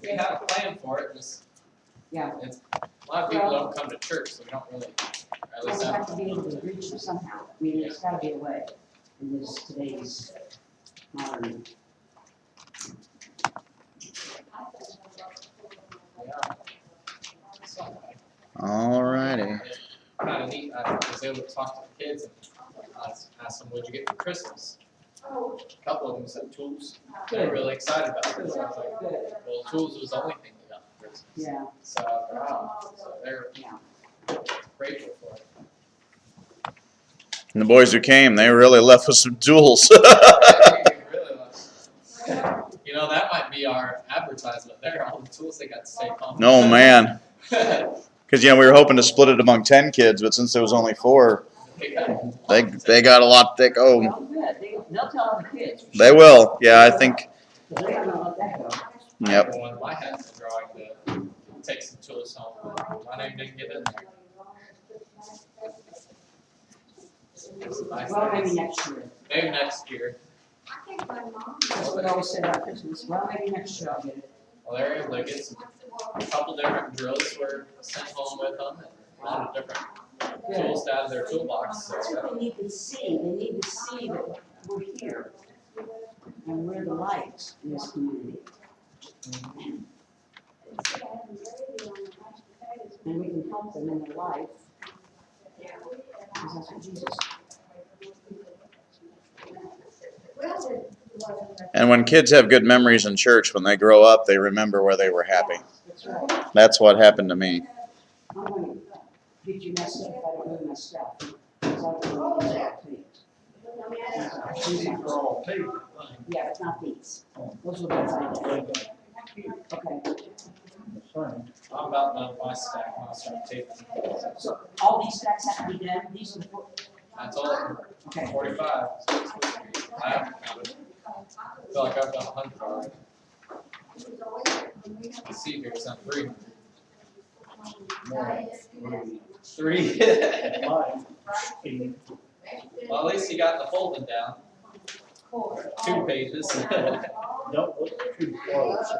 We have a plan for it, just, Yeah. it's, a lot of people don't come to church, so we don't really, at We least have to be able to reach them somehow. I mean, there's gotta be a way in this today's modern. yeah. So, All righty. kind of neat, I was able to talk to the kids and ask them, what'd you get for Christmas? A couple of them said tools. They're really excited about it. So I was like, Good. well, tools was the only thing they got for Christmas. Yeah, So, wow, so they're yeah. grateful for it. And the boys who came, they really left with some tools. Really like, you know, that might be our advertisement there, all the tools they got to take home. No, man. Because, we were hoping to split it among 10 kids, but since there was only 4, they got a lot to take home. Well, good. They'll tell other kids. for They sure. will. Yeah, I think. But they don't know what that goes. Yep. One of my hats drawing to take some tools home, but my name didn't get in there. It was a nice Well, maybe thing. next year. Maybe next year. That's what I always say about Christmas. Well, maybe next year I'll get it. Well, they're able to get a couple different drills were sent home with them, and a lot of different tools out of their toolbox. So That's what they need to see. They need to see that we're here. And we're the light in this community. And we can help them in their life. Because that's what Jesus. And when kids have good memories in church, when they grow up, they remember where they were happy. That's right. That's what happened to me. I'm going to get you messed up if I don't move my stuff. Because I don't know These are all tape. Yeah, but not these. Those were the ones I did. Okay. I'm about done with my stack, and I'll start taping. So all these stacks have to be done. These are the four. That's all. Okay. 45. I haven't counted. I feel like I've done 100 already. Let's see here, it's on 300. 3. Well, at least you got the folding down. 2 pages. Don't look too close.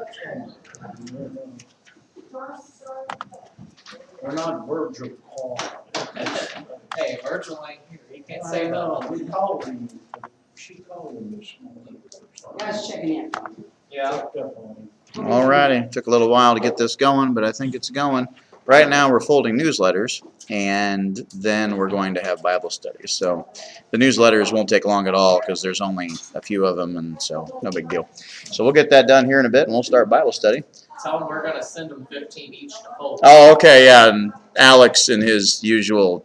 We're not Virgil Paul. Hey, Virgil ain't here. He can't say that. We called him, she called him this morning. Guys checking in. Yeah. Checked up on him. All righty. Took a little while to get this going, but I think it's going. Right now we're folding newsletters, and then we're going to have Bible studies. So the newsletters won't take long at all because there's only a few of them, and so no big deal. So we'll get that done here in a bit, and we'll start Bible study. Tell them we're going to send them 15 each to fold. Oh, okay, yeah. And Alex, in his usual,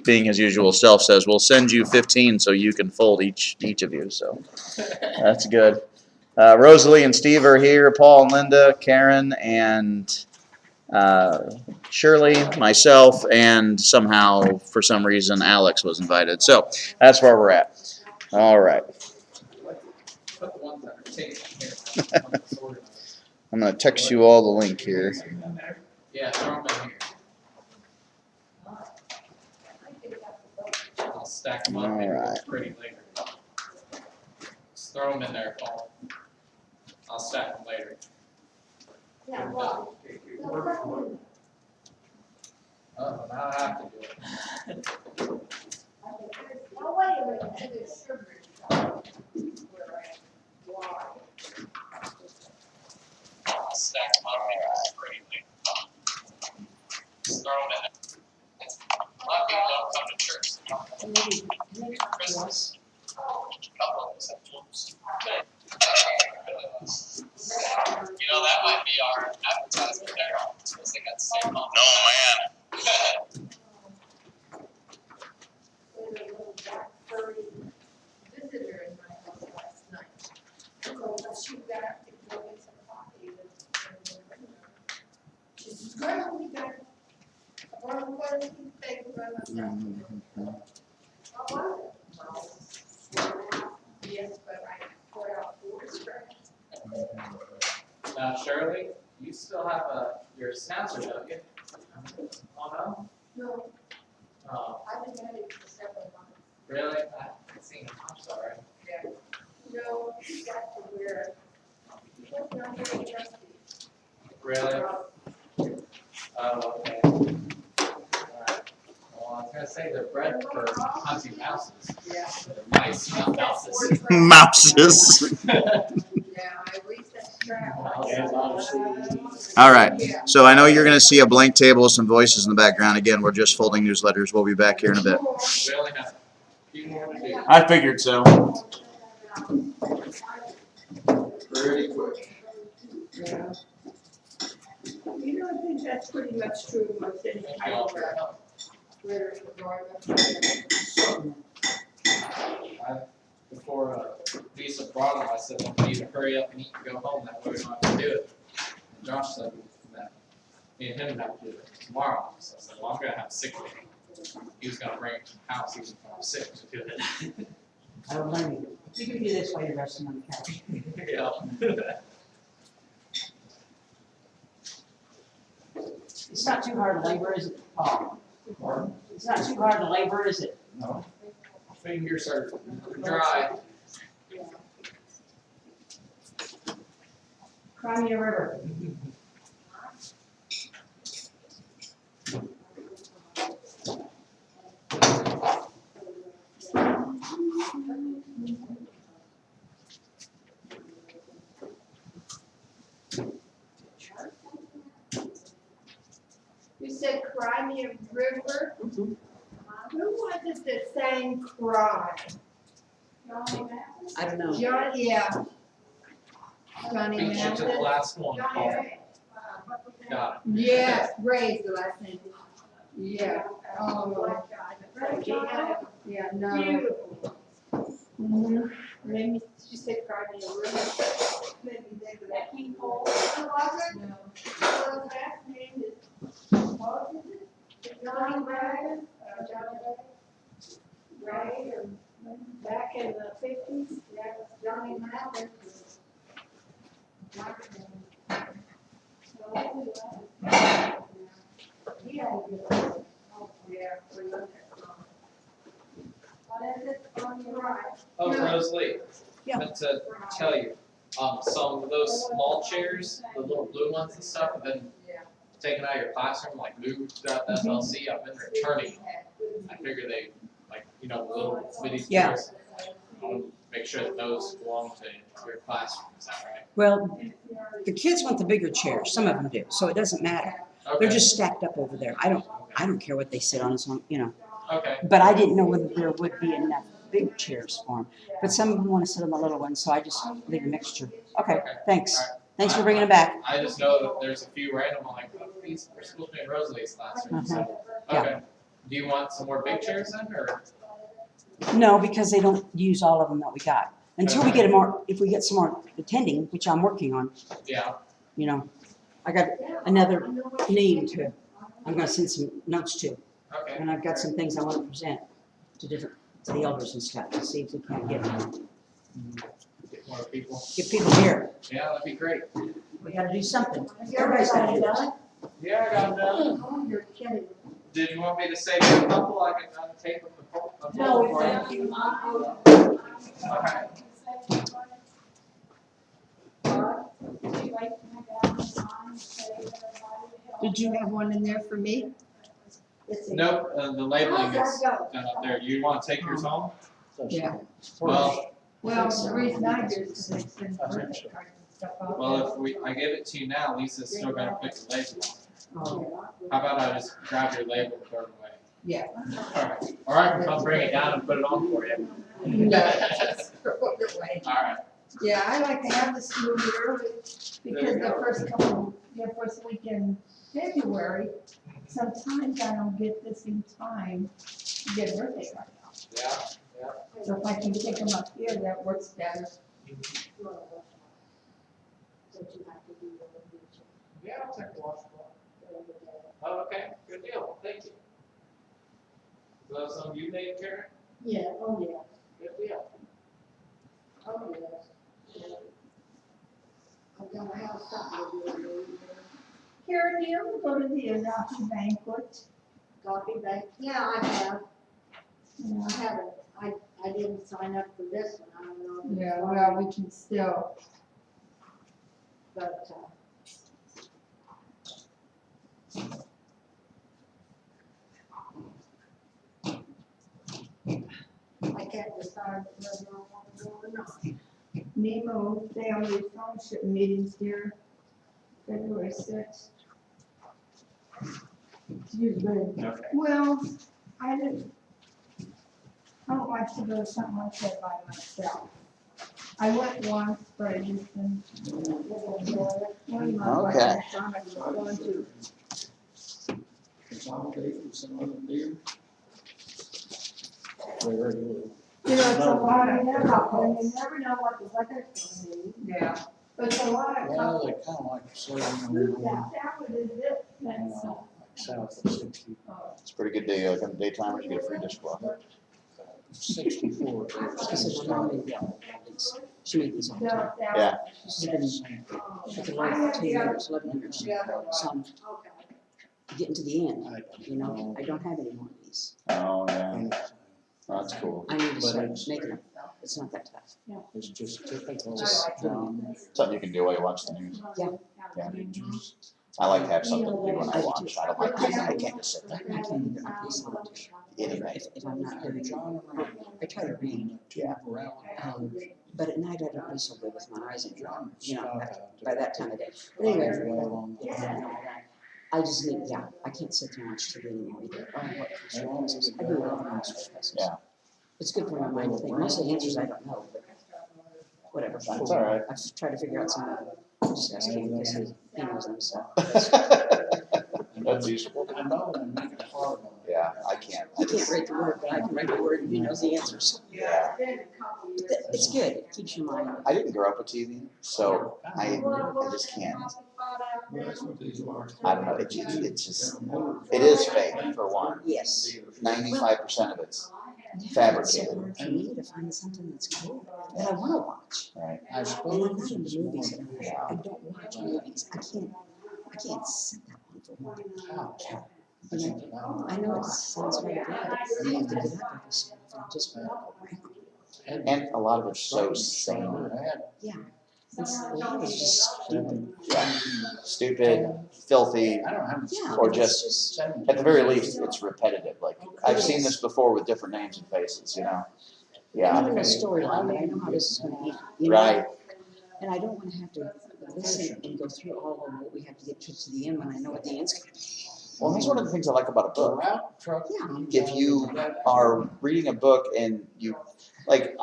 being his usual self, says we'll send you 15 so you can fold each of you. So that's good. Rosalie and Steve are here. Paul and Linda, Karen and Shirley, myself, and somehow, for some reason, Alex was invited. So that's where we're at. All right. Put the ones that are taped here. I'm going to text you all the link here. Yeah, throw them in here. I'll stack them up and Alright. look pretty later. Just throw them in there, Paul. I'll stack them later. Oh, now I have to do it. I'll stack them up and look pretty later. Just throw them in there. A lot of people don't come to church. So they don't have Christmas. A couple of them said tools. You know, that might be our advertisement there. Because they got the same on. No, man. Visitor in my house last night. So she got up to go get some coffee and she says, "Grandma, we got a bottle of water, thank you very much." What was it? Yes, but I poured out 4 scratches. Now, Shirley, you still have your schnauzer, don't you? Oh, no? No, Oh, I've been having it for several months. really? I haven't seen him. I'm sorry. No, you got to wear it. It's not very trusty. Really? Oh, okay. Alright. Well, I was gonna say they're bred for hunting mouses. Yeah. Mice, not mouses. Mouses. Yeah, at least that's travel. All right. So I know you're going to see a blank table with some voices in the background. Again, we're just folding newsletters. We'll be back here in a bit. We only have a few more to do. I figured so. Pretty quick. Yeah. You know, I think that's pretty much true of most any Thank kind you all of for your help. critter environment. Before Lisa brought them, I said, we need to hurry up and eat and go home, that way we don't have to do it. And Josh said that me and him have to do it tomorrow, so I said, well, I'm gonna have sick leave. He was gonna bring it to the house, he was gonna have sick to do it. I don't blame you. You can do this while you're resting on the couch. Yeah. It's not too hard to labor, is it? Oh, Pardon? it's not too hard to labor, is it? No. Fingers are dry. Cry me a river. You said cry me a river? Who was it that sang cry? I don't know. John, yeah. Johnny Beat you to the Mathis. last one, Paul. Got Yes, Ray's the last name. Yeah. Oh. Yeah, no. Beautiful. Mhm. Maybe she said cry me a river. Maybe they were that King Cole. Was it? No. Well, last name is, what is it? Johnny Mathis, Johnny Mathis. Ray, or back in the 50s, yeah, it was Johnny Mathis. He had a good one. Oh, yeah, we looked at it. What is it on your right? Oh, Rosalie. Yeah. Meant to tell you, some of those small chairs, the little blue ones and stuff, have been Yeah. taken out of your classroom, like moved throughout the FLC. I've been returning them. I figure they, like, you know, the little bitty Yeah. chairs. I want to make sure that those belong to your classroom. Is that right? Well, the kids want the bigger chairs. Some of them do, so it doesn't matter. Okay. They're just stacked up over there. I don't care what they sit on as long, you know. Okay. But I didn't know whether there would be enough big chairs for them. But some of them want to sit on the little ones, so I just leave a mixture. Okay, thanks. All right. Thanks for bringing it back. I just know that there's a few random, I'm like, oh, these are supposed to be in Rosalie's classroom, so, Yeah. okay. Do you want some more big chairs then, or? No, because they don't use all of them that we got. Until we get more, if we get some more attending, which I'm working on, Yeah, you know. I got another name to, I'm gonna send some notes to. okay. And I've got some things I want to present to the elders and stuff, to see if we can't get Get more people. people here. Yeah, that'd be great. We gotta do something. Everybody's gotta do that. Yeah, I got it done. Oh, you're kidding. Did you want me to save you a couple? I can tape them the No, for thank you. you. Okay. Did you have one in there for me? Nope, the labeling is done up there. You want to take yours home? Yeah. Well, Well, the reason I do is because they send birthday cards and stuff out. well, if I give it to you now, Lisa's still gonna put the label on. Oh, How about I just grab your label and throw it away? yeah. Alright, or I can come bring it down and put it on for you. Throw it away. Alright, Yeah, I like to have this movie early because the first week in February, sometimes I don't get this in time to get a birthday card out. yeah, So if I can pick them up here, that works better. yeah, I'll take the washcloth. Oh, okay, good deal, thank you. Is that something you made, Karen? Yeah, oh yeah, Good deal. oh yeah. I'm gonna have something to do. Karen, do you ever go to the Anafi banquet? Coffee bank, yeah, I have, Yeah. I haven't, I didn't sign up for this one, I don't know. if it's Yeah, on, well, we can still, But, can't decide whether I want to go or not. Nemo Family Fellowship meetings here, February sixth. Excuse me. Well, I don't like to go to something like that by myself. I went once, but I just didn't. One of my Okay. friends thought I was going to. Consolidate with some other deal. Very good. You know, it's a lot You of, never know what the weather's gonna be. yeah, but it's a lot of. Well, they kind of like to say, That one is it, that's, like south of 60, It's a pretty good day, like on the daytime, you get a free dishcloth. 64. She said, "Mom, she made these all the time. Yeah. She's been with the Lord for 10 years, 11 years. So I'm getting to the end, you know, I don't have any more of these. Oh, yeah, that's cool. I need to But start it's- making them. It's not that tough. It's just typical. Just Something you can do while you watch the news. Yeah. Yeah. I like to have something to do when I watch. I don't like, I can't just sit there. I can't either. I listen to Anyway. if I'm not hearing, I try to read. Yeah. But at night I don't do so good with my eyes anymore, you know, by that time of day. But anyway, I just need, yeah, I can't sit there and watch TV anymore either. Oh, what Christian passes. I do love Christian passes. Yeah. It's good for my mind to think. Most of the answers I don't know, but whatever. That's all right. I've tried to figure out some of them. Just ask him because he knows them, so. That's useful. I know they make it hard on me. Yeah, I can't. He can't write the word, but I can write the word and he knows the answers. Yeah. It's good. It keeps your mind. I didn't grow up with TV, so I just can't. That's what these are. I don't know, it just, it is fake, for one. Yes. 95% of it's It's so fabricated, hard for me to find something that's good that I want to watch. right? I And I'm suppose not it's into movies. Yeah. I don't watch movies. I can't sit that one for one. You know, I know it sounds very bad, but you have to get up every so often and just walk around. And a lot of it's so sane. Yeah. It's, a lot of it's just stupid. Yeah. Stupid, filthy, I don't have. Yeah. Or it's just- at the very least, it's repetitive. Like, I've seen this before with different names and faces, you know? I Yeah, know the storyline, but I know how this is gonna be, you know? right. And I don't wanna have to listen and go through all of what we have to get to the end when I know what the end's gonna be. Well, that's one of the things I like about a The book. route truck. Yeah. If you are reading a book and you, like,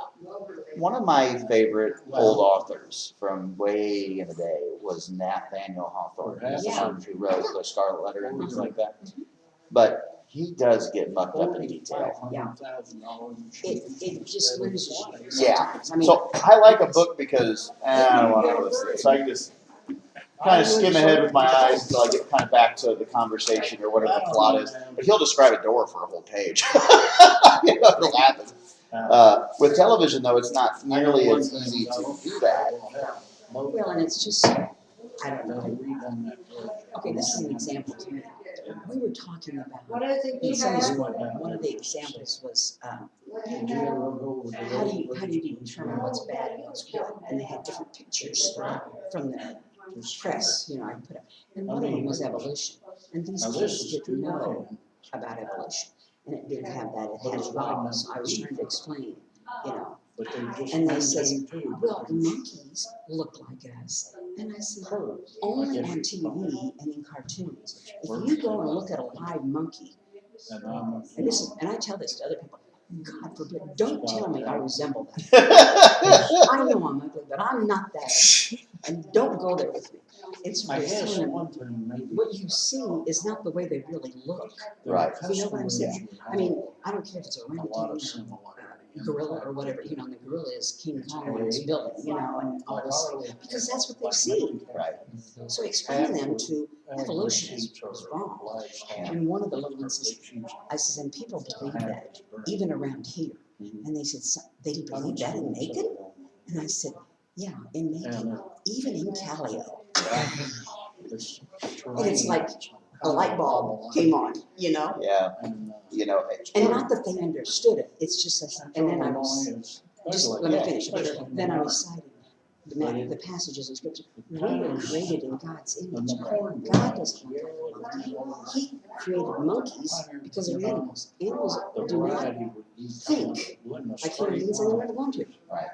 one of my favorite old authors from way in the day was Nathaniel Hawthorne. He's the Yeah. one who wrote The Scarlet Letter and things like that. But he does get mucked up in detail. Yeah. It just loses you Yeah. sometimes. I mean, So I like a book because I don't want to listen. So I can just kind of skim ahead with my eyes until I get kind of back to the conversation or whatever the plot is. But he'll describe a door for a whole page. You know, it'll happen. With television, though, it's not nearly as easy to do that. well, and it's just, I don't know. Okay, this is an example to me. We were talking about, What is it in you Sunday have? school, one of the examples was, how do you determine what's bad and what's good? And they had different pictures from the press, you know, I put up. And one of them was evolution. And these kids didn't know about evolution. And it didn't have that, it had raw, so I was trying to explain, you know. And they said, well, monkeys look like us. And I said, only on TV and in cartoons. If you go and look at a live monkey, and this is, and I tell this to other people, God forbid, don't tell me I resemble that. I know I'm ugly, but I'm not that. And don't go there with me. It's I guess really, one thing maybe. what you see is not the way they really look. Right. You know what I'm saying? I mean, I don't care if it's a A lot of orangutan or similarity. gorilla or whatever, you know, and the gorilla is King Kong in his building, you know, and all this, because that's what they've seen. Right. So explain them to evolution is wrong. And one of the little ones says, I said, and people believe that, even around here. And they said, they believe that in Macon? And I said, yeah, in Macon, even in Callio. And it's like a light bulb came on, you know? Yeah. You know, And not that they understood it, it's just, and then I was, just let me finish. Then I recited the passages in scripture. We were created in God's image. God doesn't look like a monkey. He created monkeys because they're animals. Animals do not think like human beings, and they're never going to. Right.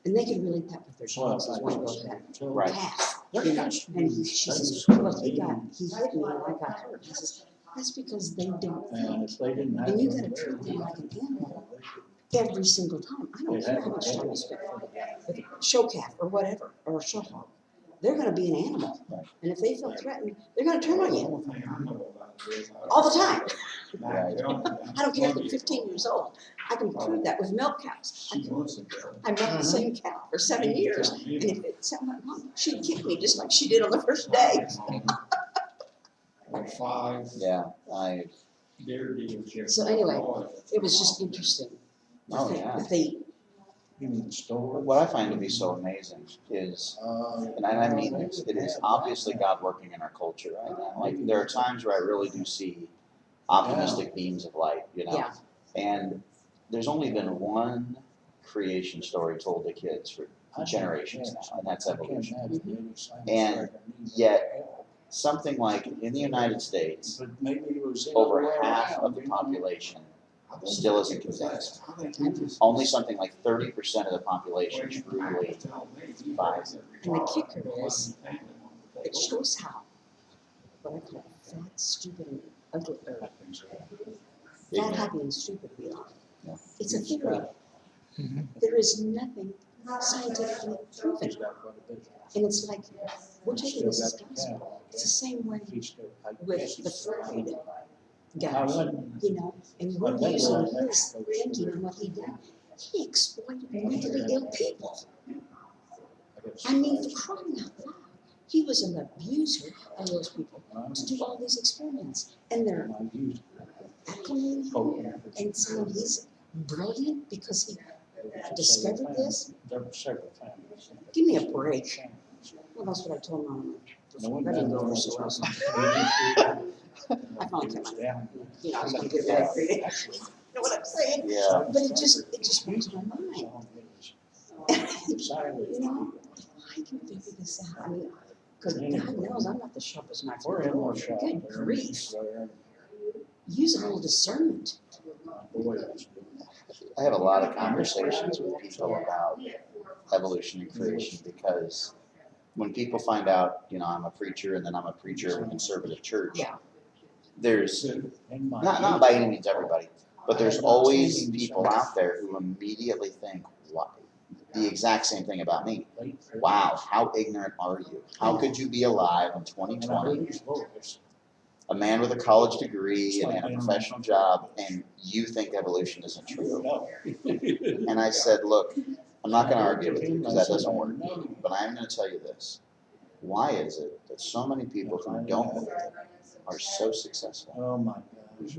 And they can relate that with their dogs as well as that Right. calf. You know? And she says, well, he hit me and I got hurt. He says, that's because they don't think. And you gotta treat them like an animal every single time. I don't care how much time you spend with a show calf or whatever, or a show hog. They're gonna be an animal. And if they feel threatened, they're gonna turn on you. All the time. Right. I don't care if they're 15 years old. I can prove that with milk cows. I milked the same cow for 7 years. And if something went wrong, she'd kick me just like she did on the first day. Like 5 Yeah, I, deer deals. So anyway, it was just interesting. to Oh, think yeah. that they, You mean store? what I find to be so amazing is, and I mean this, it is obviously God working in our culture right now. Like, there are times where I really do see optimistic beams of light, you know? yeah, And there's only been one creation story told to kids for generations now, and that's evolution. And yet, something like in the United States, But maybe it was over half of the population still isn't convinced. Only something like 30% of the population truly buys it. and the kicker is, it shows how, what I call fat, stupid, and ugly, or fat, happy, and stupid we are. Yeah. It's a theory. There is nothing scientifically proven. And it's like, we're taking this as gospel. It's the same way with the Freud guy, you know, and we're using his thinking and what he did. He exploited mentally ill people. I mean, for crying out loud. He was an abuser of those people to do all these experiments. And they're acclimating him and saying he's brilliant because he discovered this. Give me a break. Well, that's what I told Mom. I didn't go over so well. I finally kept my, you know, I was gonna get a break. You know what I'm saying? Yeah. But it just blows my mind. You know, if I can figure this out, I mean, because God knows I'm not the sharpest knife in the world. Good grief. Use a little discernment. I have a lot of conversations with people about evolution and creation because when people find out, you know, I'm a preacher and then I'm a preacher of a conservative church, Yeah. there's, not by any means everybody, but there's always people out there who immediately think, wow, the exact same thing about me. Wow, how ignorant are you? How could you be alive in 2020, a man with a college degree and a professional job, and you think evolution isn't true? And I said, look, I'm not going to argue with you because that doesn't work, but I'm going to tell you this. Why is it that so many people who don't believe it are so successful? Oh my gosh.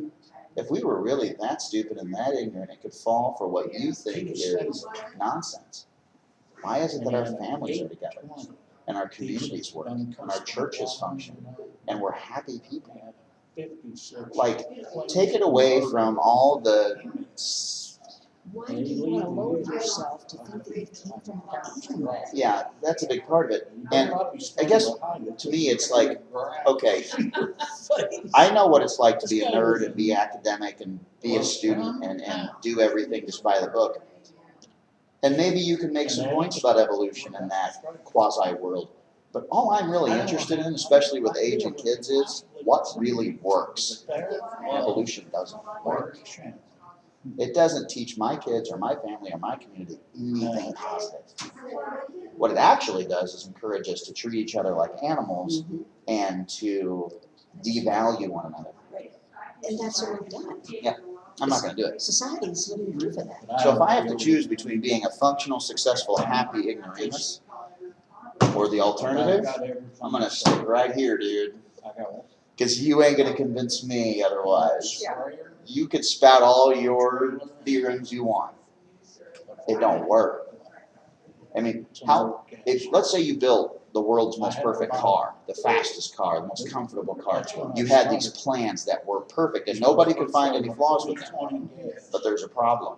If we were really that stupid and that ignorant and could fall for what you think is nonsense, why is it that our families are together and our communities work and our churches function and we're happy people? Like, take it away from all the, Why do you want to lower yourself to think that you came from a doctrine? yeah, that's a big part of it. And I guess to me, it's like, okay, I know what it's like to be a nerd and be academic and be a student and do everything just by the book. And maybe you can make some points about evolution in that quasi world. But all I'm really interested in, especially with age and kids, is what really works. Evolution doesn't work. It doesn't teach my kids or my family or my community anything positive. What it actually does is encourage us to treat each other like animals and to devalue one another. And that's what we've done. Yeah, I'm not going to do it. Society is living proof of that. So if I have to choose between being a functional, successful, happy ignoramus or the alternative, I'm going to stick right here, dude. Because you ain't going to convince me otherwise. Yeah. You could spout all your theorems you want. It don't work. I mean, let's say you built the world's most perfect car, the fastest car, the most comfortable car. You had these plans that were perfect and nobody could find any flaws with them. But there's a problem.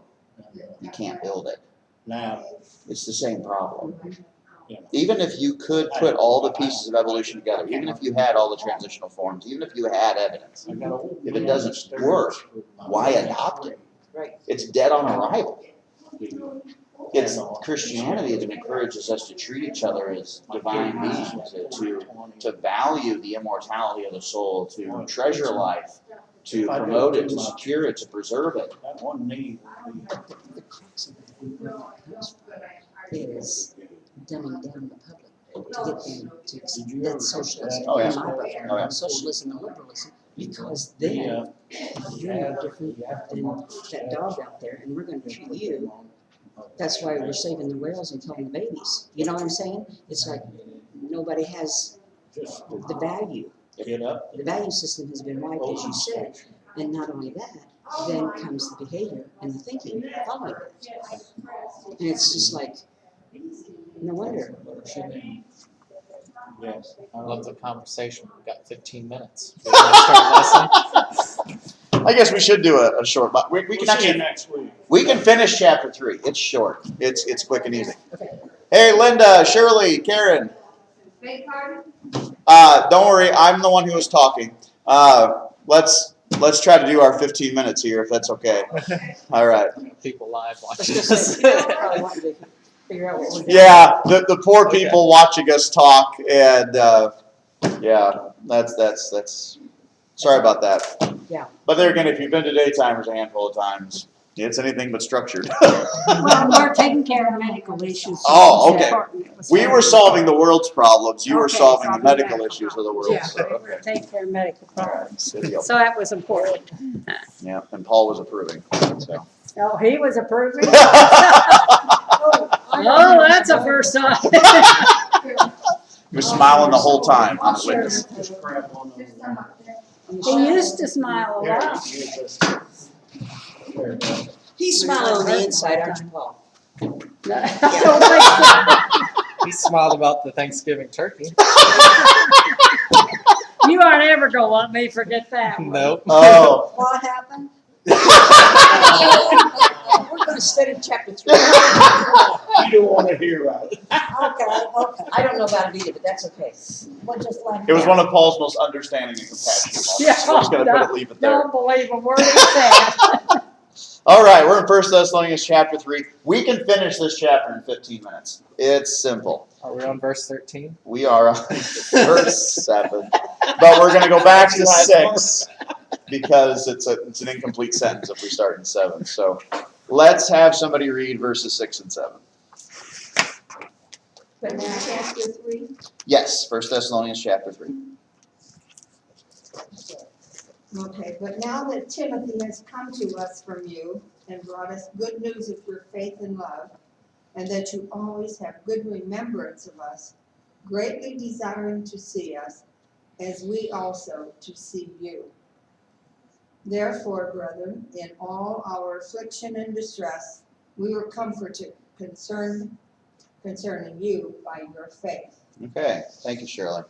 You can't build it. Now, It's the same problem. Even if you could put all the pieces of evolution together, even if you had all the transitional forms, even if you had evidence, if it doesn't work, why adopt it? Right. It's dead on arrival. It's Christianity that encourages us to treat each other as divine beings, to value the immortality of the soul, to treasure life, to promote it, to secure it, to preserve it. That one knee would be. The crux of it, where it comes from, is dumbing down the public to get them to accept that's socialism. Oh, yeah. In my book, Oh, yeah. socialism and liberalism, because then you're no different than that dog out there, and we're going to treat you. That's why we're saving the whales and killing the babies. You know what I'm saying? It's like nobody has the value. Get up. The value system has been wiped, as you said, and not only that, then comes the behavior and the thinking following it. And it's just like, no wonder. Yes. I love the conversation. We've got 15 minutes. We wanna start lesson? I guess we should do a short, but we We'll can see you actually, next week. we can finish chapter 3. It's short. It's quick and easy. Hey, Linda, Shirley, Karen. Beg pardon? Don't worry, I'm the one who was talking. Let's try to do our 15 minutes here, if that's okay. All right. People live I was watching gonna this. say, people probably wanted to figure out what we're doing. Yeah, the poor people watching us talk, and yeah, that's. Sorry about that. Yeah. But there again, if you've been to Daytimers a handful of times, it's anything but structured. Well, we're taking care of medical issues. Oh, okay. It was We very were solving the world's problems. You were Okay, solving the solving medical medical issues of the world. Yeah, So, we okay. were taking care of medical All problems. right. Good deal. So that was important. Yeah, and Paul was approving. So. Oh, he was approving? Oh, Oh, that's a first time. He was smiling the whole time on the Sure. witness. Just grab one of There's them. some up there. He used to smile a There, lot. you use this. There you go. He's smiling on the inside, aren't you, Paul? Don't think so. He smiled about the Thanksgiving turkey. You aren't ever gonna let me forget that one. Nope. Oh. What happened? We're gonna study chapter 3. You don't wanna hear about it. Okay, okay. I don't know about it either, but that's okay. Well, just like It was that. one of Paul's most understanding and compassionate moments. Yeah, So we're just gonna leave it there. Don't believe a word he said. All right, we're in 1 Thessalonians chapter 3. We can finish this chapter in 15 minutes. It's simple. Are we on verse 13? We are on verse 7, but we're going to go back to 6 because it's an incomplete sentence if we start in 7. So let's have somebody read verses 6 and 7. But now chapter 3. Yes, 1 Thessalonians chapter 3. Okay, but now that Timothy has come to us from you and brought us good news of your faith and love, and that you always have good remembrance of us, greatly desiring to see us, as we also to see you. Therefore, brethren, in all our affliction and distress, we were comforted concerning you by your faith. Okay, thank you, Shirley.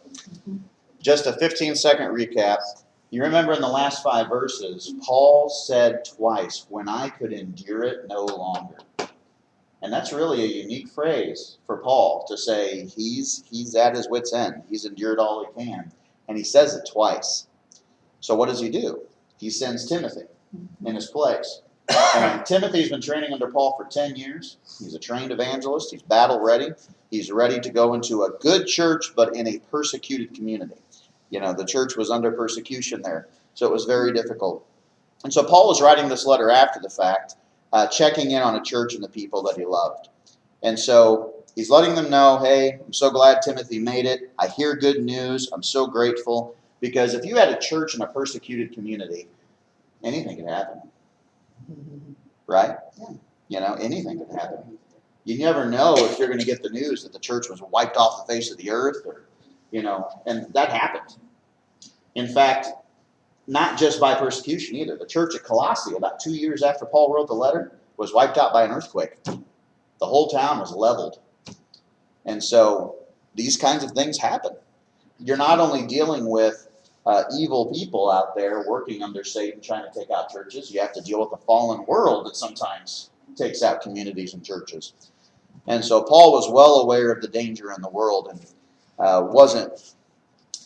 Just a 15-second recap. You remember in the last 5 verses, Paul said twice, when I could endure it no longer. And that's really a unique phrase for Paul to say he's at his wit's end. He's endured all he can. And he says it twice. So what does he do? He sends Timothy in his place. And Timothy's been training under Paul for 10 years. He's a trained evangelist. He's battle ready. He's ready to go into a good church, but in a persecuted community. You know, the church was under persecution there, so it was very difficult. And so Paul was writing this letter after the fact, checking in on a church and the people that he loved. And so he's letting them know, hey, I'm so glad Timothy made it. I hear good news. I'm so grateful. Because if you had a church in a persecuted community, anything could happen. Right? Yeah. You know, anything could happen. You never know if you're going to get the news that the church was wiped off the face of the earth, or, you know, and that happened. In fact, not just by persecution either. The church at Colossae, about 2 years after Paul wrote the letter, was wiped out by an earthquake. The whole town was leveled. And so these kinds of things happen. You're not only dealing with evil people out there working under Satan trying to take out churches, you have to deal with a fallen world that sometimes takes out communities and churches. And so Paul was well aware of the danger in the world and wasn't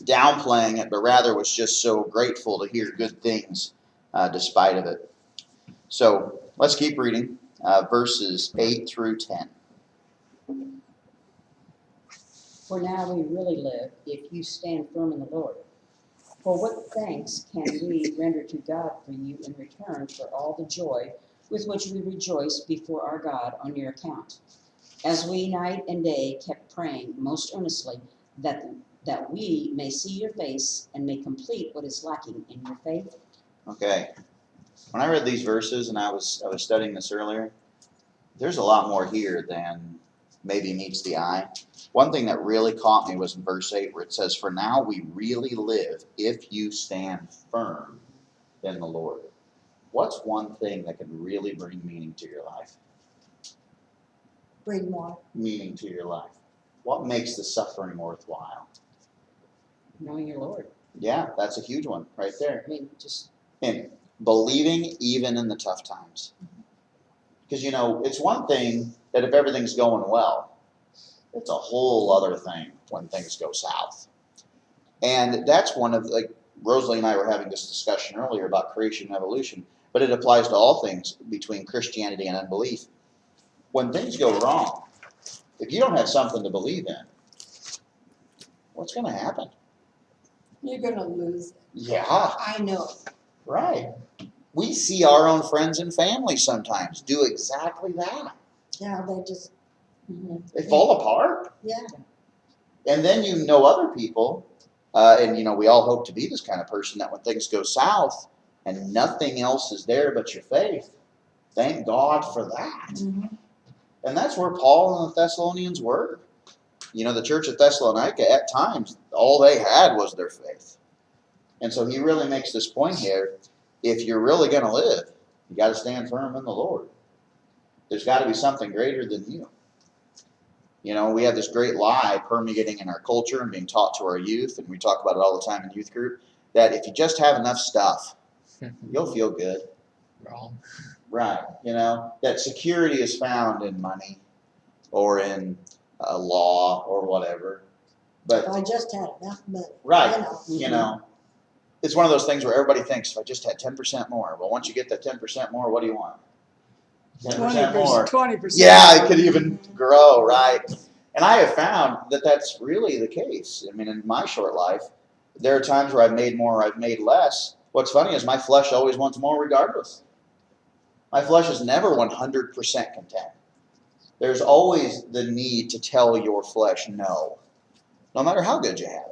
downplaying it, but rather was just so grateful to hear good things despite of it. So let's keep reading verses 8 through 10. For now we really live if you stand firm in the Lord. For what thanks can we render to God for you in return for all the joy with which we rejoice before our God on your account? As we night and day kept praying most earnestly that we may see your face and may complete what is lacking in your faith. Okay. When I read these verses and I was studying this earlier, there's a lot more here than maybe meets the eye. One thing that really caught me was in verse 8 where it says, for now we really live if you stand firm in the Lord. What's one thing that can really bring meaning to your life? Bring more. Meaning to your life. What makes the suffering worthwhile? Knowing your Lord. Yeah, that's a huge one right there. I mean, just And believing even in the tough times. Because, it's one thing that if everything's going well, it's a whole other thing when things go south. And that's one of, like, Rosalie and I were having this discussion earlier about creation and evolution, but it applies to all things between Christianity and unbelief. When things go wrong, if you don't have something to believe in, what's going to happen? You're gonna lose it. Yeah, I know. right. We see our own friends and family sometimes do exactly that. Yeah, they just, They fall apart. yeah. And then you know other people, and we all hope to be this kind of person that when things go south and nothing else is there but your faith, thank God for that. And that's where Paul and the Thessalonians were. The church at Thessalonica, at times, all they had was their faith. And so he really makes this point here. If you're really going to live, you got to stand firm in the Lord. There's got to be something greater than you. We have this great lie permeating in our culture and being taught to our youth, and we talk about it all the time in youth group, that if you just have enough stuff, you'll feel good. Wrong. Right. That security is found in money or in law or whatever. But I just had enough money. right, You know. It's one of those things where everybody thinks, if I just had 10% more. Well, once you get that 10% more, what do you want? 10% more. 20%. Yeah, it could even grow, right? And I have found that that's really the case. I mean, in my short life, there are times where I've made more or I've made less. What's funny is my flesh always wants more regardless. My flesh is never 100% content. There's always the need to tell your flesh no matter how good you have it.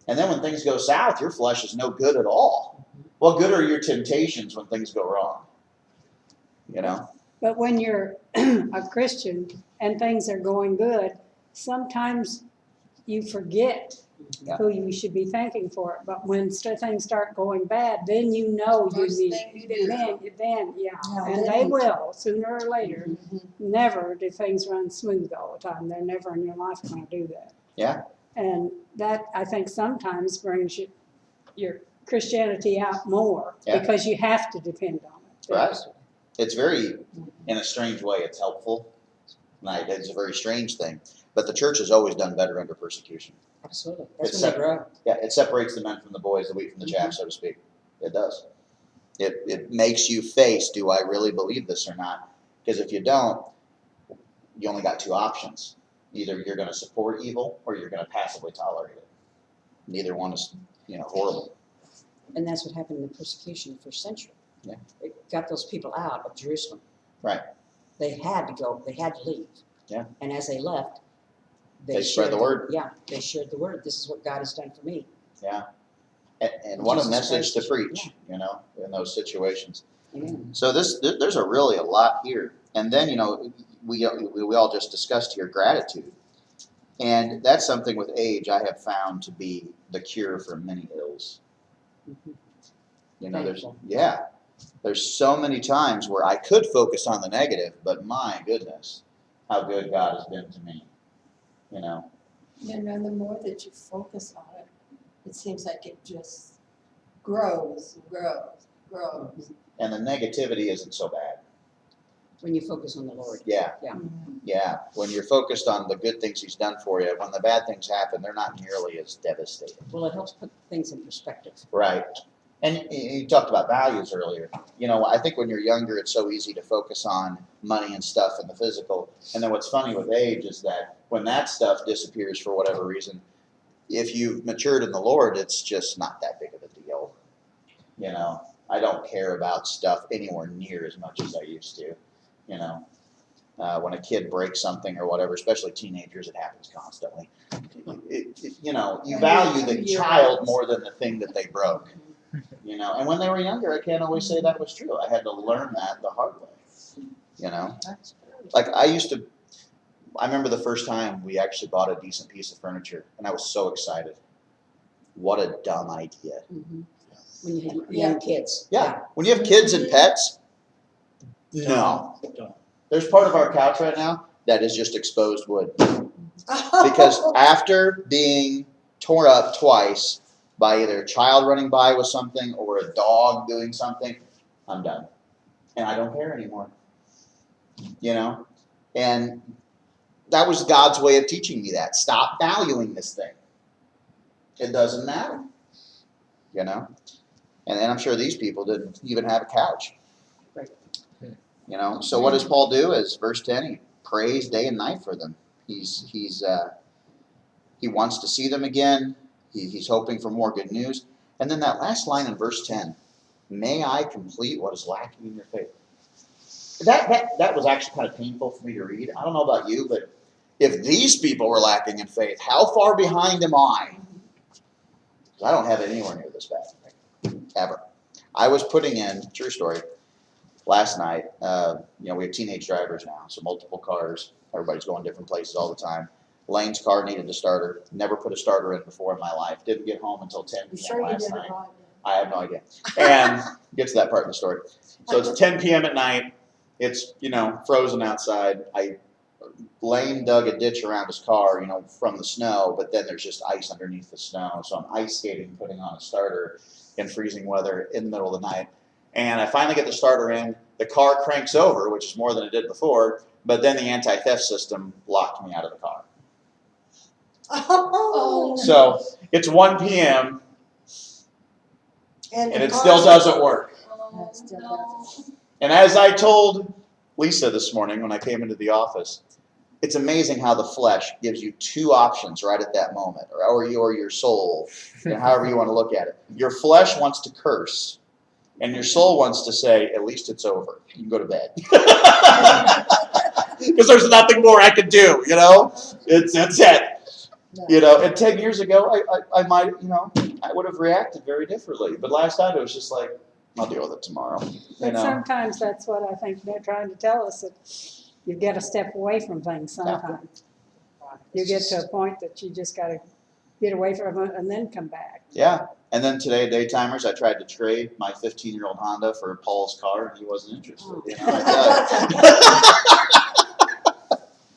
And then when things go south, your flesh is no good at all. What good are your temptations when things go wrong? But when you're a Christian and things are going good, sometimes you forget Yeah. who you should be thanking for it. But when things start going bad, then you know you First need thing you do. Then, yeah. Yeah, And then they you- will, sooner or later. Mhm. Never do things run smooth all the time. They're never in your life going to do that. Yeah. And that, I think, sometimes brings your Christianity out more Yeah. because you have to depend on it. Right. It's very, in a strange way, it's helpful. Right? It's a very strange thing. But the church has always done better under persecution. absolutely. That's It's when they grow. Yeah, it separates the men from the boys, the wheat from the chaff, so to speak. It does. It makes you face, do I really believe this or not? Because if you don't, you only got two options. Either you're going to support evil or you're going to passively tolerate it. Neither one is, horrible. And that's what happened in the persecution of the first century. Yeah. It got those people out of Jerusalem. Right. They had to go, they had to leave. Yeah. And as they left, They spread the word. Yeah, they shared the word. This is what God has done for me. Yeah. And what a Jesus message to Christ. preach, in those situations. Amen. So there's really a lot here. And then, we all just discussed here gratitude. And that's something with age I have found to be the cure for many ills. Thankful. There's so many times where I could focus on the negative, but my goodness, how good God has been to me. And then the more that you focus on it, it seems like it just grows and grows and grows. And the negativity isn't so bad. When you focus on the Lord. Yeah. Yeah. Yeah. When you're focused on the good things he's done for you, when the bad things happen, they're not nearly as devastating. Well, it helps put things in perspective. Right. And you talked about values earlier. You know, I think when you're younger, it's so easy to focus on money and stuff and the physical. And then what's funny with age is that when that stuff disappears for whatever reason, if you've matured in the Lord, it's just not that big of a deal. You know, I don't care about stuff anywhere near as much as I used to. You know, when a kid breaks something or whatever, especially teenagers, it happens constantly. You know, you value the child more than the thing that they broke. You know, and when they were younger, I can't always say that was true. I had to learn that the hard way. You know, like I remember the first time we actually bought a decent piece of furniture, and I was so excited. What a dumb idea. Mm-hmm. When you have young kids. Yeah, when you have kids and pets, no. There's part of our couch right now that is just exposed wood. Because after being torn up twice by either a child running by with something or a dog doing something, I'm done. And I don't care anymore. You know? And that was God's way of teaching me that. Stop valuing this thing. It doesn't matter. You know? And I'm sure these people didn't even have a couch. Right. You know? So what does Paul do? As verse 10, he prays day and night for them. He wants to see them again. He's hoping for more good news. And then that last line in verse 10, may I complete what is lacking in your faith. That was actually kind of painful for me to read. I don't know about you, but if these people were lacking in faith, how far behind am I? I don't have it anywhere near this bad, ever. I was putting in, true story, last night, you know, we have teenage drivers now, so multiple cars. Everybody's going different places all the time. Lane's car needed a starter. Never put a starter in before in my life. Didn't get home until 10 You p.m. sure you last did it night. right? I have no idea. And get to that part of the story. So it's 10 p.m. at night. It's, you know, frozen outside. Lane dug a ditch around his car, you know, from the snow, but then there's just ice underneath the snow. So I'm ice skating, putting on a starter in freezing weather in the middle of the night. And I finally get the starter in. The car cranks over, which is more than it did before, but then the anti-theft system locked me out of the car. Oh. So it's 1 p.m. and the it car- still doesn't work. Oh, That still no. And as I told Lisa this morning when I came into the office, it's amazing how the flesh gives you two options right at that moment, or your soul, however you want to look at it. Your flesh wants to curse, and your soul wants to say, at least it's over. You can go to bed. Because there's nothing more I can do, you know? That's it. You know, and 10 years ago, I might, you know, I would have reacted very differently. But last night, it was just like, I'll deal with it tomorrow. You But know? sometimes that's what I think they're trying to tell us, that you get to step away from things sometimes. You get to a point that you just gotta get away from it and then come back. Yeah. And then today, Daytimers, I tried to trade my 15-year-old Honda for Paul's car, and he wasn't interested. You know,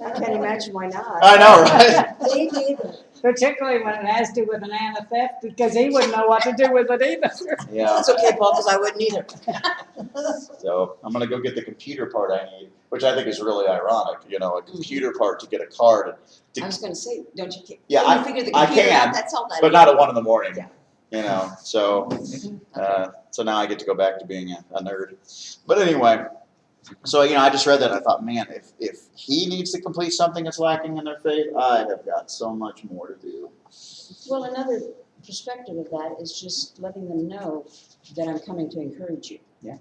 I can't imagine why not. I know, right? Me neither. Particularly when it has to do with an theft, because he wouldn't know what to do with it either. Yeah. That's okay, Paul, because I wouldn't either. So I'm going to go get the computer part I need, which I think is really ironic. You know, a computer part to get a car I was gonna say, don't you? Yeah, can you figure the I computer can, out? That's all that but is. not at 1 a.m. Yeah. You know, so so now I get to go back to being a nerd. But anyway, so you know, I just read that and I thought, man, if he needs to complete something that's lacking in their faith, I have got so much more to do. Well, another perspective of that is just letting them know that I'm coming to encourage you. Yeah.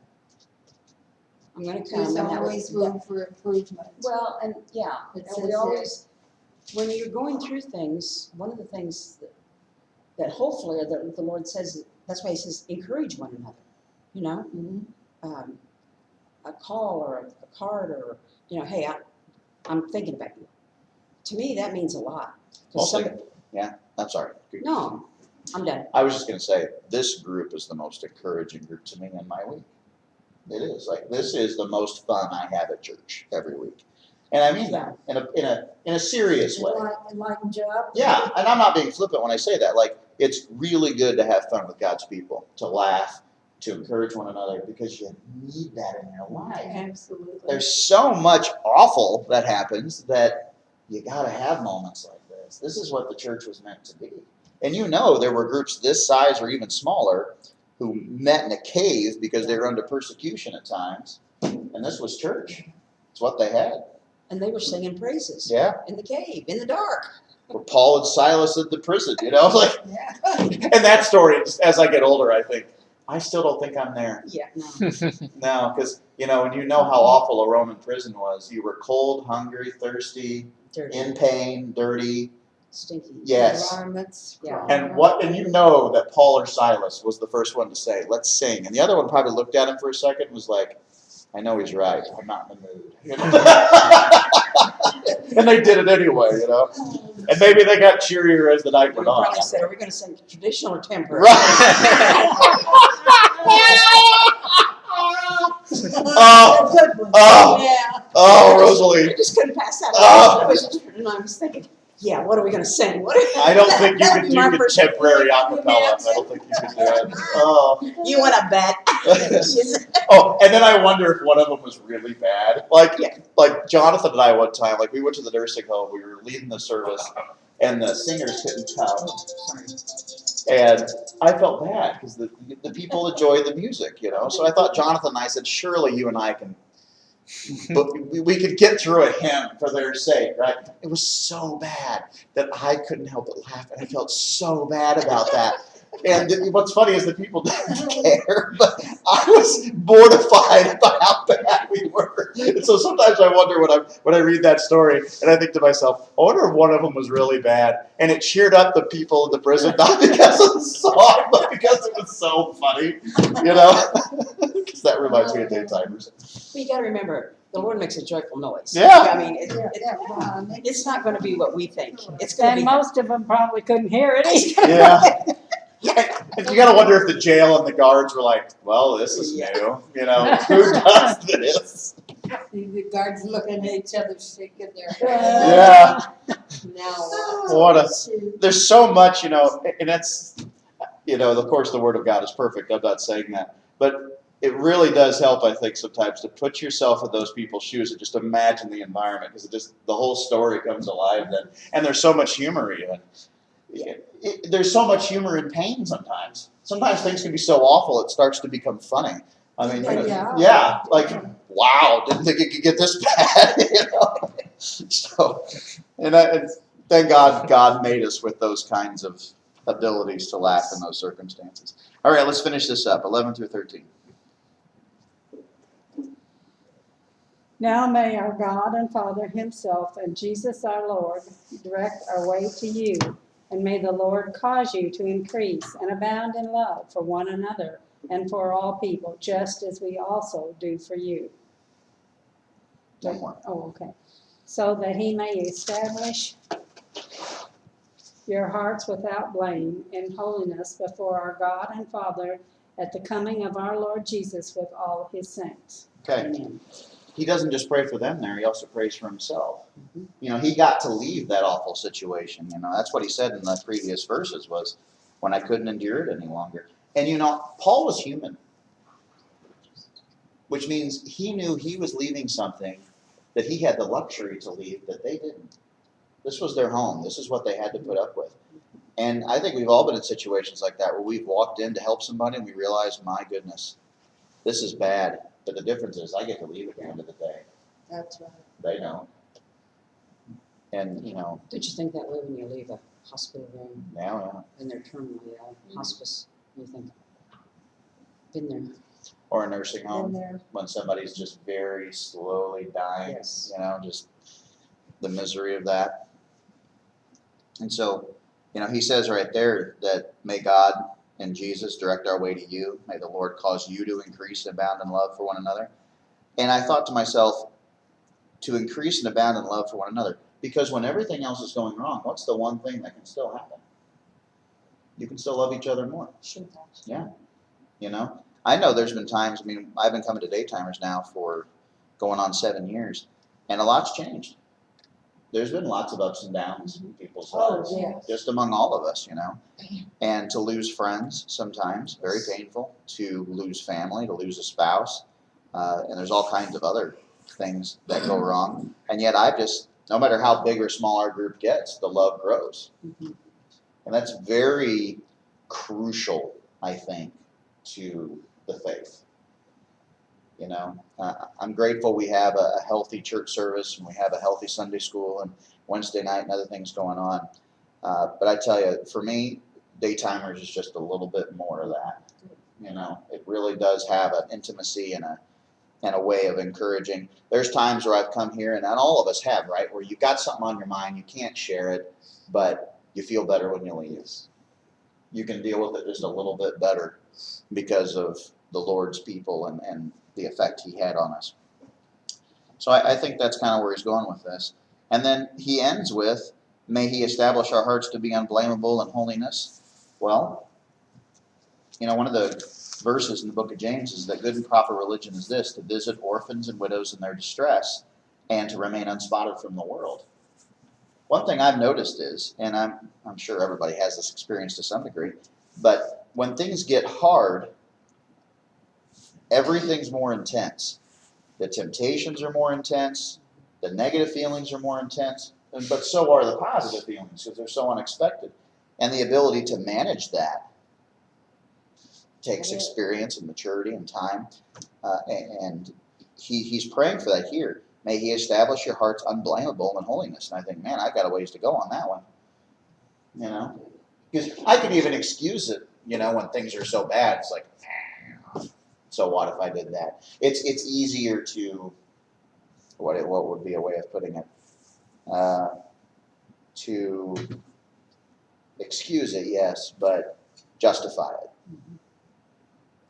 I'm gonna come. There's and that always was- room for improvement. Well, and yeah, It and says we there. always, when you're going through things, one of the things that hopefully the Lord says, that's why he says, encourage one another, you know? A call or a card or, you know, hey, I'm thinking about you. To me, that means a lot. 'Cause Also, somebody- I'm sorry. No, I'm done. I was just going to say, this group is the most encouraging group to me in my week. It is. Like, this is the most fun I have at church every week. And I mean that in a serious way. Enlightened job. Yeah, and I'm not being flippant when I say that. Like, it's really good to have fun with God's people, to laugh, to encourage one another because you need that in your life. Absolutely. There's so much awful that happens that you got to have moments like this. This is what the church was meant to be. And you know, there were groups this size or even smaller who met in a cave because they were under persecution at times. And this was church. It's what they had. And they were singing praises. Yeah. In the cave, in the dark. Or Paul and Silas at the prison, you know? Like, Yeah. and that story, as I get older, I think, I still don't think I'm there. Yeah, no. No, because, you know, and you know how awful a Roman prison was. You were cold, hungry, thirsty, Dirty, in pain, dirty. stinky. Yes. Environments. Yeah. And you know that Paul or Silas was the first one to say, let's sing. And the other one probably looked at him for a second and was like, I know he's right. I'm not in the mood. You know? And they did it anyway, you know. And maybe they got cheerier as the night We went on. probably said, are we going to sing traditional or temporary? Right. Oh, Good one. oh, Yeah. oh, I Rosalie. just couldn't pass that Oh. up. And I was thinking, yeah, what are we going to sing? What I don't think you That could was my do the first- temporary acapella. I don't think you could do it. Oh. You want to bet? Oh, and then I wonder if one of them was really bad. Like, Yeah. like Jonathan and I one time, like we went to the nursing home, we were leading the service, and the singers couldn't come. And I felt bad because the people enjoy the music, you know. So I thought Jonathan and I said, surely you and I can, but we could get through a hymn for their sake, right? It was so bad that I couldn't help but laugh, and I felt so bad about that. And what's funny is that people didn't care, but I was mortified about how bad we were. And so sometimes I wonder when I read that story, and I think to myself, I wonder if one of them was really bad, and it cheered up the people in the prison, not because of the song, but because it was so funny, you know? Because that reminds me of Daytimers. But you got to remember, the Lord makes a joyful noise. Yeah. I mean, it's not going to be what we think. It's going to And be. most of them probably couldn't hear it either. Yeah. And you got to wonder if the jail and the guards were like, well, this is new. You know, who does this? The guards looking at each other, shaking their heads. Yeah. Now What there's so much, you know, and that's, you know, of course the Word of God is perfect. I'm not saying that. But it really does help, I think, sometimes to put yourself in those people's shoes and just imagine the environment because the whole story comes alive then. And there's so much humor even. There's so much humor in pain sometimes. Sometimes things can be so awful it starts to become funny. I mean, you know, yeah, like, wow, didn't think it could get this bad, you know? So, and thank God made us with those kinds of abilities to laugh in those circumstances. All right, let's finish this up, 11 through 13. Now may our God and Father himself and Jesus our Lord direct our way to you, and may the Lord cause you to increase and abound in love for one another and for all people, just as we also do for you. One more. Oh, okay. So that he may establish your hearts without blame in holiness before our God and Father at the coming of our Lord Jesus with all his saints. Okay. Amen. He doesn't just pray for them there, he also prays for himself. You know, he got to leave that awful situation. You know, that's what he said in the previous verses was, when I couldn't endure it any longer. And you know, Paul was human. Which means he knew he was leaving something that he had the luxury to leave that they didn't. This was their home. This is what they had to put up with. And I think we've all been in situations like that where we've walked in to help somebody and we realize, my goodness, this is bad. But the difference is I get to leave at the end of the day. that's right. They don't. And, you know, Don't you think that way when you leave a hospital room now, and they're terminally ill, hospice? You think, been there. or a nursing Been home, there. when somebody's just very slowly dying, Yes. you know, just the misery of that. And so, you know, he says right there that may God and Jesus direct our way to you. May the Lord cause you to increase and abound in love for one another. And I thought to myself, to increase and abound in love for one another. Because when everything else is going wrong, what's the one thing that can still happen? You can still love each other more. Sure. Yeah. You know, I know there's been times, I mean, I've been coming to Daytimers now for going on 7 years, and a lot's changed. there's been lots of ups and downs in people's Oh, lives, yeah. just among all of us, and to lose friends sometimes, very painful, to lose family, to lose a spouse, and there's all kinds of other things that go wrong, and yet no matter how big or small our group gets, the love grows. Mhm. And that's very crucial, I think, to the faith. I'm grateful we have a healthy church service and we have a healthy Sunday school and Wednesday night and other things going on. But I tell you, for me, Daytimers is just a little bit more of that. It really does have an intimacy and a way of encouraging. There's times where I've come here, and all of us have, right, where you've got something on your mind, you can't share it, but you feel better when you leave. You can deal with it just a little bit better because of the Lord's people and the effect he had on us. So I think that's kind of where he's going with this. And then he ends with, may he establish our hearts to be unblameable in holiness. Well, one of the verses in the book of James is that good and proper religion is this, to visit orphans and widows in their distress and to remain unspotted from the world. One thing I've noticed is, and I'm sure everybody has this experience to some degree, but when things get hard, everything's more intense. The temptations are more intense, the negative feelings are more intense, but so are the positive feelings because they're so unexpected. And the ability to manage that takes experience and maturity and time. And he's praying for that here. May he establish your hearts unblameable in holiness. And I think, man, I've got a ways to go on that one. Because I can even excuse it, when things are so bad. It's like, so what if I did that? It's easier to, what would be a way of putting it? To excuse it, yes, but justify it.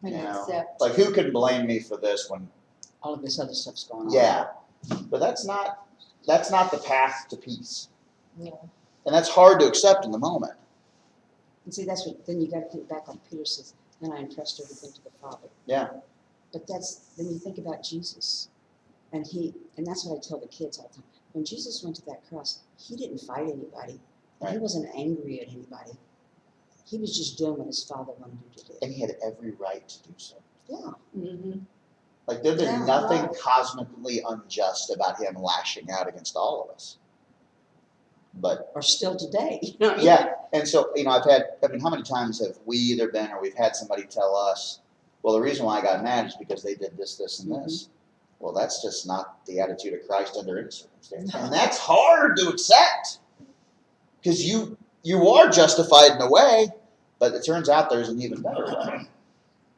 And accept Like who can blame me for this when? all of this other stuff's going on. Yeah, but that's not the path to peace, No. and that's hard to accept in the moment. And see, then you got to think back on Peter says, and I entrust everything to the Father. Yeah. But then you think about Jesus, and that's what I tell the kids all the time. When Jesus went to that cross, he didn't fight anybody. And he Right. wasn't angry at anybody. He was just doing what his Father wanted him to do. And he had every right to do so. Yeah. Mm-hmm. Like there'd been Yeah, nothing right. cosmically unjust about him lashing out against all of us. But Or still today. yeah, and so how many times have we either been or we've had somebody tell us, well, the reason why I got mad is because they did this, this, and this. Well, that's just not the attitude of Christ under any circumstance, and that's hard to accept because you are justified in a way, but it turns out there's an even better way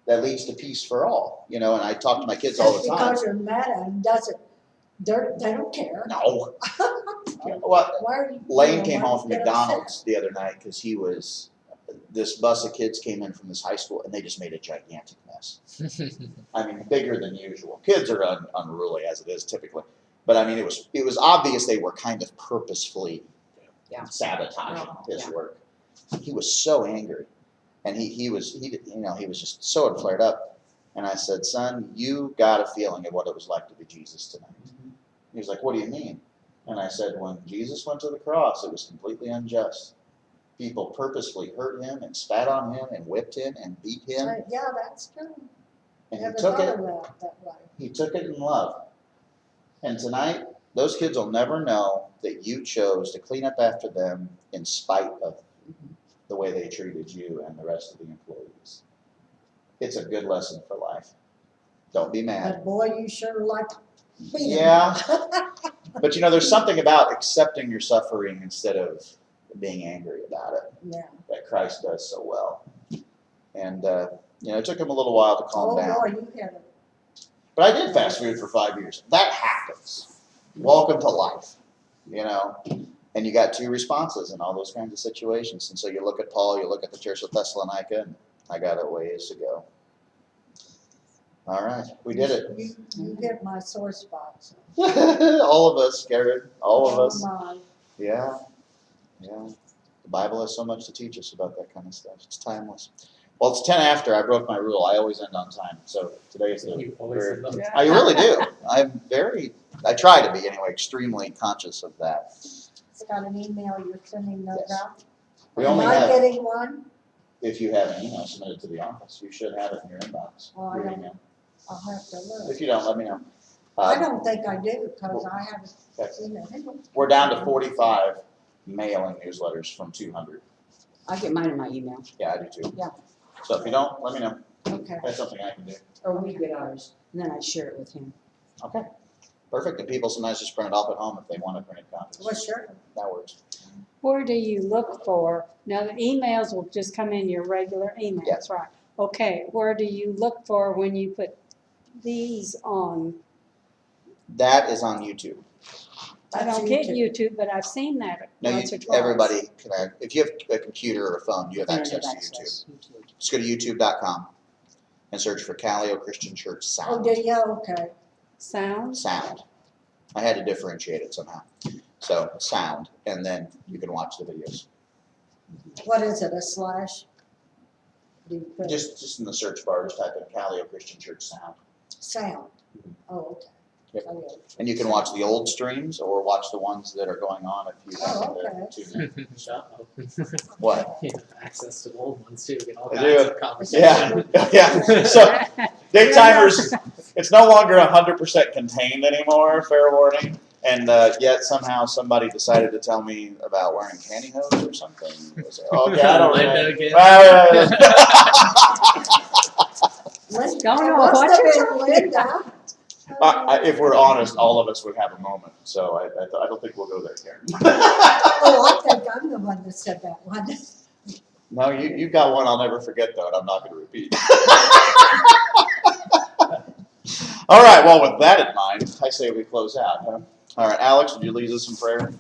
that leads to peace for all. And I talk to my kids all Just the time. because you're mad at them they don't care. No. Well, Why are you? Lane came home from get McDonald's the other night because this bus of kids came in from this high school and they just made a gigantic mess. I mean, bigger than usual. Kids are unruly as it is typically, but I mean, it was obvious they were kind of purposefully sabotaging his work. He was so angry, and he was just so flared up. And I said, son, you got a feeling of what it was like to be Jesus tonight. He was like, what do you mean? And I said, when Jesus went to the cross, it was completely unjust. People purposefully hurt him and spat on him and whipped him and beat him. Yeah, that's true. And Never he took thought it. of that way. He took it in love. And tonight, those kids will never know that you chose to clean up after them in spite of the way they treated you and the rest of the employees. It's a good lesson for life. Don't be mad. But boy, you sure like beating. Yeah. But there's something about accepting your suffering instead of being angry about it Yeah. that Christ does so well. And, it took him a little while to calm down. Oh boy, you had it. But I did fast food for 5 years. That happens. Welcome to life, And you got two responses in all those kinds of situations. And so you look at Paul, you look at the church of Thessalonica, and I got a ways to go. All right, we did it. You hit my sore spots. All of us, Garrett. All of us. Mine. Yeah. The Bible has so much to teach us about that kind of stuff. It's timeless. Well, it's 10 after. I broke my rule. I always end on time. So today is the. You always end on I really do. I try to be anyway, extremely conscious of that. It's got an email you're sending those Yes. out? We only Am I have, getting one? if you have an email submitted to the office, you should have it in your inbox. Oh, I your don't- email. I'll have to look. If you don't, let me know. I don't think I do, because I haven't Okay. seen it. We're down to 45 mailing newsletters from 200. I get mine in my email, Yeah, I do too. Yeah. So if you don't, let me know. Okay. That's something I can do. or we get ours, and then I share it with him. Okay. Perfect. And people sometimes just print it off at home if they want to print copies. Well, sure. That works. Where do you look for, now the emails will just come in your regular emails, Yes. right? Okay, where do you look for when you put these on? That is on YouTube. I That's don't get YouTube. YouTube, but I've seen that No, once or twice. everybody can, if you have a computer or a phone, you have Internet access to YouTube. access, YouTube. Just go to youtube.com and search for Callio Christian Church Oh, Sound. did you? Okay. Sounds? Sound. I had to differentiate it somehow. So sound, and then you can watch the videos. What is it, a slash? Do you put Just in the search bar, just type in Callio Christian Church Sound. sound? Oh, okay. Yep. Oh, yeah. And you can watch the old streams or watch the ones that are going on if you Oh, have to tune in. Uh-oh. What? You have access to old ones too, get all I kinds do. of conversation. Yeah, yeah. So daytimers, it's no longer 100% contained anymore, fair warning. And yet somehow somebody decided to tell me about wearing pantyhose or something. Okay, I don't Linda know. again. Linda, Don't it know must what have you're been Linda. If we're honest, all of us would have a moment. So I don't think we'll go there, Karen. Oh, I think I'm the one that said that one. No, you've got one I'll never forget though, and I'm not going to repeat. All right. Well, with that in mind, I say we close out. Huh? All right, Alex, would you lead us in prayer?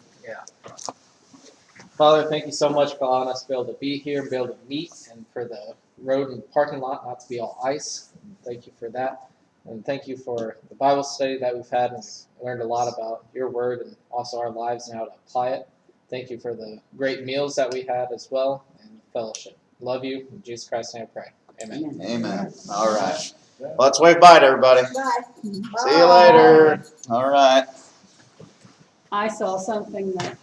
Father, thank you so much for allowing us to be able to be here, be able to meet, and for the road and parking lot not to be all ice. And thank you for that. And thank you for the Bible study that we've had and learned a lot about your word and also our lives and how to apply it. Thank you for the great meals that we had as well and fellowship. Love you. In Jesus Christ's name I pray. Amen. Amen. All right. Well, let's wave bye to everybody. Bye. See you later. All right. I saw something that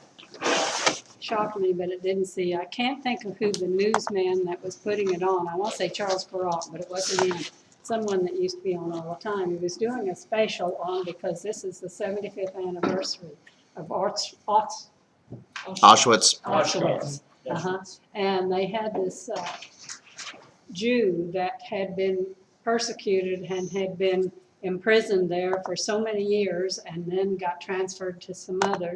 shocked me, but it didn't see. I can't think of who the newsman that was putting it on. I want to say Charles Perrault, but it wasn't him. Someone that used to be on all the time. He was doing a special on because this is the 75th anniversary of Auschwitz. Auschwitz. Uh-huh. And they had this Jew that had been persecuted and had been imprisoned there for so many years and then got transferred to some others.